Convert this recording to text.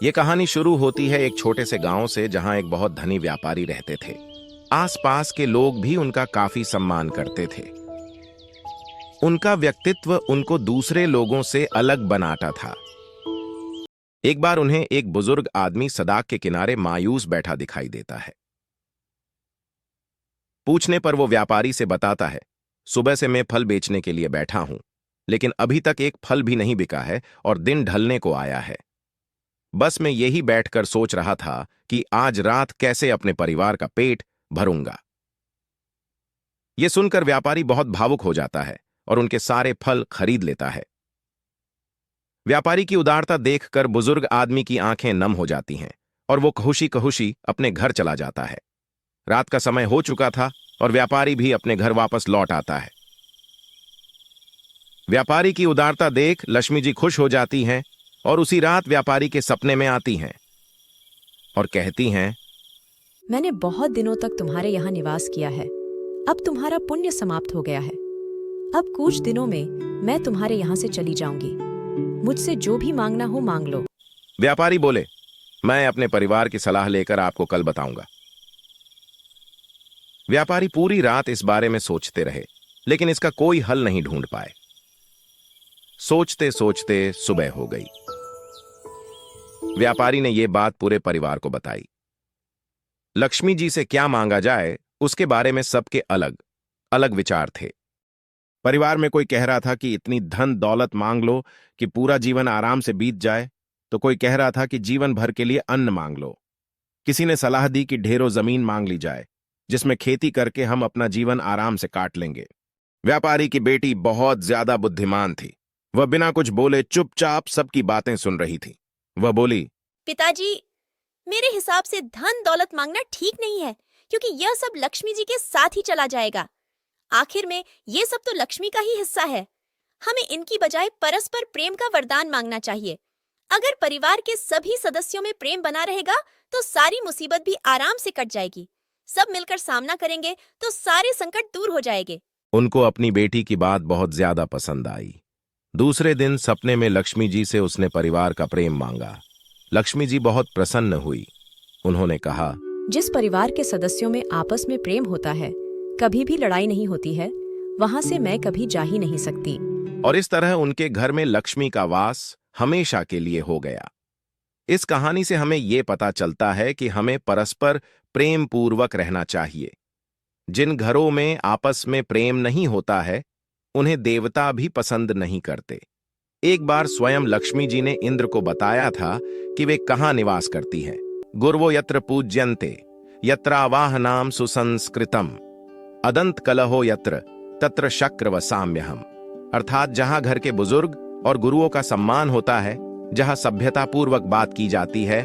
ये कहानी शुरू होती है एक छोटे से गांव से जहां एक बहुत धनी व्यापारी रहते थे। आसपास के लोग भी उनका काफी सम्मान करते थे। उनका व्यक्तित्व उनको दूसरे लोगों से अलग बनाता था। एक बार उन्हें एक बुजुर्ग आदमी सड़क के किनारे मायूस बैठा दिखाई देता है। पूछने पर वो व्यापारी से बताता है, सुबह से मैं फल बेचने के लिए बैठा हूं, लेकिन अभी तक एक फल भी नहीं बिका है और दिन ढलने को आया है। बस मैं यही बैठकर सोच रहा था कि आज रात कैसे अपने परिवार का पेट भरूंगा। यह सुनकर व्यापारी बहुत भावुक हो जाता है और उनके सारे फल खरीद लेता है। व्यापारी की उदारता देखकर बुजुर्ग आदमी की आंखें नम हो जाती हैं और वो खुशी खुशी अपने घर चला जाता है। रात का समय हो चुका था और व्यापारी भी अपने घर वापस लौट आता है। व्यापारी की उदारता देख लक्ष्मी जी खुश हो जाती हैं और उसी रात व्यापारी के सपने में आती हैं और कहती हैं, मैंने बहुत दिनों तक तुम्हारे यहाँ निवास किया है। अब तुम्हारा पुण्य समाप्त हो गया है। अब कुछ दिनों में मैं तुम्हारे यहाँ से चली जाऊंगी। मुझसे जो भी मांगना हो मांग लो। व्यापारी बोले, मैं अपने परिवार की सलाह लेकर आपको कल बताऊंगा। व्यापारी पूरी रात इस बारे में सोचते रहे, लेकिन इसका कोई हल नहीं ढूंढ पाए। सोचते सोचते सुबह हो गई। व्यापारी ने यह बात पूरे परिवार को बताई। लक्ष्मी जी से क्या मांगा जाए, उसके बारे में सबके अलग अलग विचार थे। परिवार में कोई कह रहा था कि इतनी धन दौलत मांग लो कि पूरा जीवन आराम से बीत जाए, तो कोई कह रहा था कि जीवन भर के लिए अन्न मांग लो। किसी ने सलाह दी कि ढेरों जमीन मांग ली जाए, जिसमें खेती करके हम अपना जीवन आराम से काट लेंगे। व्यापारी की बेटी बहुत ज्यादा बुद्धिमान थी। वह बिना कुछ बोले चुपचाप सबकी बातें सुन रही थी। वह बोली, पिताजी, मेरे हिसाब से धन दौलत मांगना ठीक नहीं है, क्योंकि यह सब लक्ष्मी जी के साथ ही चला जाएगा। आखिर में ये सब तो लक्ष्मी का ही हिस्सा है। हमें इनकी बजाय परस्पर प्रेम का वरदान मांगना चाहिए। अगर परिवार के सभी सदस्यों में प्रेम बना रहेगा तो सारी मुसीबत भी आराम से कट जाएगी। सब मिलकर सामना करेंगे तो सारे संकट दूर हो जाएंगे। उनको अपनी बेटी की बात बहुत ज्यादा पसंद आई। दूसरे दिन सपने में लक्ष्मी जी से उसने परिवार का प्रेम मांगा। लक्ष्मी जी बहुत प्रसन्न हुई। उन्होंने कहा, जिस परिवार के सदस्यों में आपस में प्रेम होता है, कभी भी लड़ाई नहीं होती है, वहां से मैं कभी जा ही नहीं सकती। और इस तरह उनके घर में लक्ष्मी का वास हमेशा के लिए हो गया। इस कहानी से हमें यह पता चलता है कि हमें परस्पर प्रेम पूर्वक रहना चाहिए। जिन घरों में आपस में प्रेम नहीं होता है, उन्हें देवता भी पसंद नहीं करते। एक बार स्वयं लक्ष्मी जी ने इंद्र को बताया था कि वे कहाँ निवास करती हैं। गुर्वो यत्र पूज्यन्ते यत्रावाहनाम सुसंस्कृतम अदंत कलहो यत्र तत्र शक्र व साम्यहम। अर्थात जहां घर के बुजुर्ग और गुरुओं का सम्मान होता है, जहां सभ्यता पूर्वक बात की जाती है,